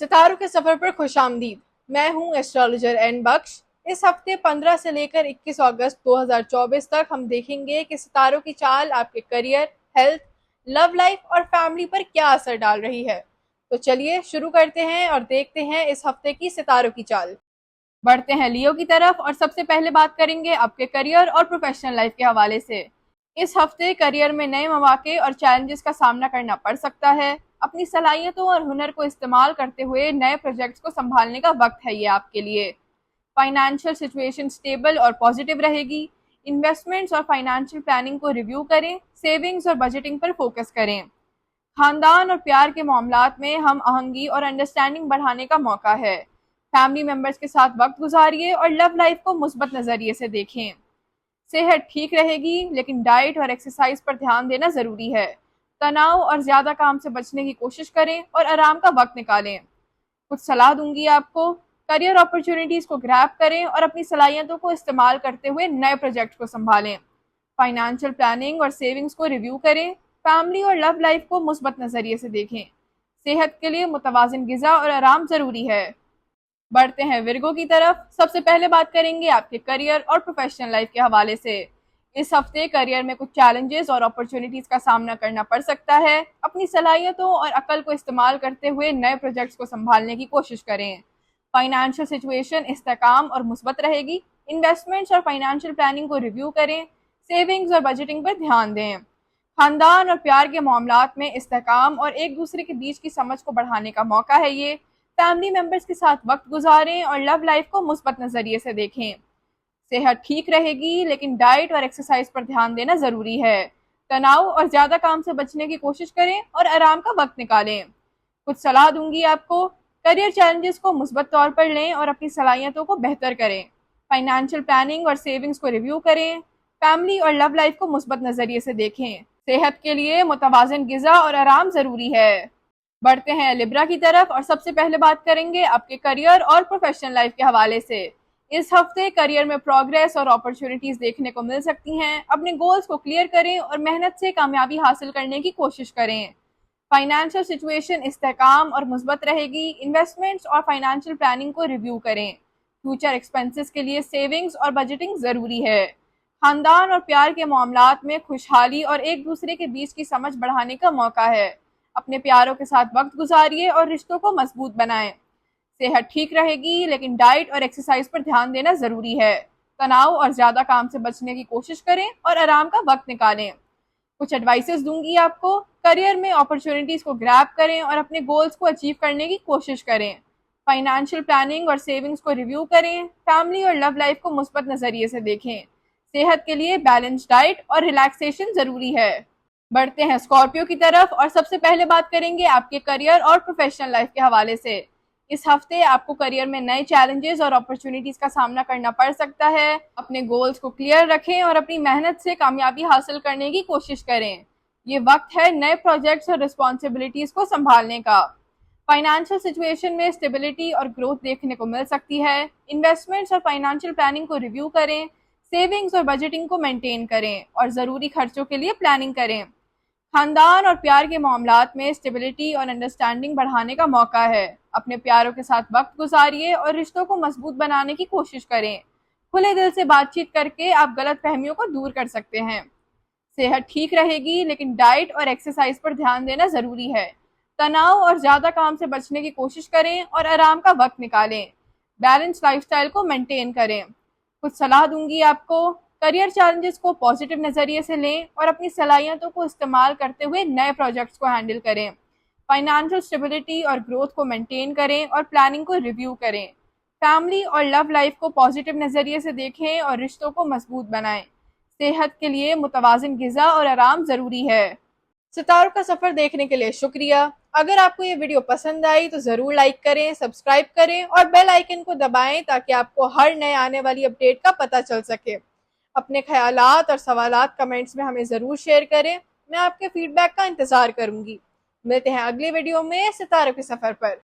सितारों के सफर पर खुशामदीद। मैं हूं एस्ट्रोलॉजर एन बख्श। इस हफ्ते 15 से लेकर 21 अगस्त 2024 तक हम देखेंगे कि सितारों की चाल आपके करियर, हेल्थ, लव लाइफ और फैमिली पर क्या असर डाल रही है। तो चलिए शुरू करते हैं और देखते हैं इस हफ्ते की सितारों की चाल। बढ़ते हैं लियो की तरफ और सबसे पहले बात करेंगे आपके करियर और प्रोफेशनल लाइफ के हवाले से। इस हफ्ते करियर में नए मौके और चैलेंजेस का सामना करना पड़ सकता है। अपनी सलाहियतों और हुनर को इस्तेमाल करते हुए नए प्रोजेक्ट्स को संभालने का वक्त है ये आपके लिए। फाइनेंशियल सिचुएशन स्टेबल और पॉजिटिव रहेगी। इन्वेस्टमेंट्स और फाइनेंशियल प्लानिंग को रिव्यू करें, सेविंग्स और बजटिंग पर फोकस करें। खानदान और प्यार के मामलात में हम आहंगी और अंडरस्टैंडिंग बढ़ाने का मौका है। फैमिली मेंबर्स के साथ वक्त गुजारिए और लव लाइफ को मुस्बत नजरिए से देखें। सेहत ठीक रहेगी, लेकिन डाइट और एक्सरसाइज पर ध्यान देना जरूरी है। तनाव और ज्यादा काम से बचने की कोशिश करें और आराम का वक्त निकालें। कुछ सलाह दूंगी आपको। करियर अपॉर्चुनिटीज को ग्रैब करें और अपनी सलाहियतों को इस्तेमाल करते हुए नए प्रोजेक्ट को संभालें। फाइनेंशियल प्लानिंग और सेविंग्स को रिव्यू करें। फैमिली और लव लाइफ को मुस्बत नजरिए से देखें। सेहत के लिए मुतवाजिन गिजा और आराम जरूरी है। बढ़ते हैं विर्गो की तरफ। सबसे पहले बात करेंगे आपके करियर और प्रोफेशनल लाइफ के हवाले से। इस हफ्ते करियर में कुछ चैलेंजेस और अपॉर्चुनिटीज का सामना करना पड़ सकता है। अपनी सलाहियतों और अकल को इस्तेमाल करते हुए नए प्रोजेक्ट्स को संभालने की कोशिश करें। फाइनेंशियल सिचुएशन इस्तेकाम और मुस्बत रहेगी। इन्वेस्टमेंट्स और फाइनेंशियल प्लानिंग को रिव्यू करें। सेविंग्स और बजटिंग पर ध्यान दें। खानदान और प्यार के मामलात में इस्तेकाम और एक दूसरे के बीच की समझ को बढ़ाने का मौका है ये। फैमिली मेंबर्स के साथ वक्त गुजारें और लव लाइफ को मुस्बत नजरिए से देखें। सेहत ठीक रहेगी, लेकिन डाइट और एक्सरसाइज पर ध्यान देना जरूरी है। तनाव और ज्यादा काम से बचने की कोशिश करें और आराम का वक्त निकालें। कुछ सलाह दूंगी आपको। करियर चैलेंजेस को मुस्बत तौर पर लें और अपनी सलाहियतों को बेहतर करें। फाइनेंशियल प्लानिंग और सेविंग्स को रिव्यू करें। फैमिली और लव लाइफ को मुस्बत नजरिए से देखें। सेहत के लिए मुतवाजिन गिजा और आराम जरूरी है। बढ़ते हैं लिब्रा की तरफ और सबसे पहले बात करेंगे आपके करियर और प्रोफेशनल लाइफ के हवाले से। इस हफ्ते करियर में प्रोग्रेस और अपॉर्चुनिटीज देखने को मिल सकती हैं। अपने गोल्स को क्लियर करें और मेहनत से कामयाबी हासिल करने की कोशिश करें। फाइनेंशियल सिचुएशन इस्तेकाम और मुस्बत रहेगी। इन्वेस्टमेंट्स और फाइनेंशियल प्लानिंग को रिव्यू करें। फ्यूचर एक्सपेंसेस के लिए सेविंग्स और बजटिंग जरूरी है। खानदान और प्यार के मामलात में खुशहाली और एक दूसरे के बीच की समझ बढ़ाने का मौका है। अपने प्यारों के साथ वक्त गुजारिए और रिश्तों को मजबूत बनाएं। सेहत ठीक रहेगी, लेकिन डाइट और एक्सरसाइज पर ध्यान देना जरूरी है। तनाव और ज्यादा काम से बचने की कोशिश करें और आराम का वक्त निकालें। कुछ एडवाइसेस दूंगी आपको। करियर में अपॉर्चुनिटीज को ग्रैब करें और अपने गोल्स को अचीव करने की कोशिश करें। फाइनेंशियल प्लानिंग और सेविंग्स को रिव्यू करें। फैमिली और लव लाइफ को मुस्बत नजरिए से देखें। सेहत के लिए बैलेंस डाइट और रिलैक्सेशन जरूरी है। बढ़ते हैं स्कॉर्पियो की तरफ और सबसे पहले बात करेंगे आपके करियर और प्रोफेशनल लाइफ के हवाले से। इस हफ्ते आपको करियर में नए चैलेंजेस और अपॉर्चुनिटीज का सामना करना पड़ सकता है। अपने गोल्स को क्लियर रखें और अपनी मेहनत से कामयाबी हासिल करने की कोशिश करें। ये वक्त है नए प्रोजेक्ट्स और रिस्पॉन्सिबिलिटीज को संभालने का। फाइनेंशियल सिचुएशन में स्टेबिलिटी और ग्रोथ देखने को मिल सकती है। इन्वेस्टमेंट्स और फाइनेंशियल प्लानिंग को रिव्यू करें। सेविंग्स और बजटिंग को मेंटेन करें और ज़रूरी खर्चों के लिए प्लानिंग करें। खानदान और प्यार के मामलात में स्टेबिलिटी और अंडरस्टैंडिंग बढ़ाने का मौका है। अपने प्यारों के साथ वक्त गुजारिए और रिश्तों को मजबूत बनाने की कोशिश करें। खुले दिल से बातचीत करके आप गलत फहमियों को दूर कर सकते हैं। सेहत ठीक रहेगी, लेकिन डाइट और एक्सरसाइज पर ध्यान देना जरूरी है। तनाव और ज्यादा काम से बचने की कोशिश करें और आराम का वक्त निकालें। बैलेंस लाइफस्टाइल को मेंटेन करें। कुछ सलाह दूंगी आपको। करियर चैलेंजेस को पॉजिटिव नजरिए से लें और अपनी सलाहियतों को इस्तेमाल करते हुए नए प्रोजेक्ट्स को हैंडल करें। फाइनेंशियल स्टेबिलिटी और ग्रोथ को मेंटेन करें और प्लानिंग को रिव्यू करें। फैमिली और लव लाइफ को पॉजिटिव नजरिए से देखें और रिश्तों को मजबूत बनाएं। सेहत के लिए मुतवाजिन गिजा और आराम जरूरी है। सितारों का सफर देखने के लिए शुक्रिया। अगर आपको ये वीडियो पसंद आई तो जरूर लाइक करें, सब्सक्राइब करें और बेल आइकन को दबाएं ताकि आपको हर नए आने वाली अपडेट का पता चल सके। अपने ख्यालात और सवालात कमेंट्स में हमें ज़रूर शेयर करें। मैं आपके फीडबैक का इंतज़ार करूंगी। मिलते हैं अगली वीडियो में सितारों के सफ़र पर।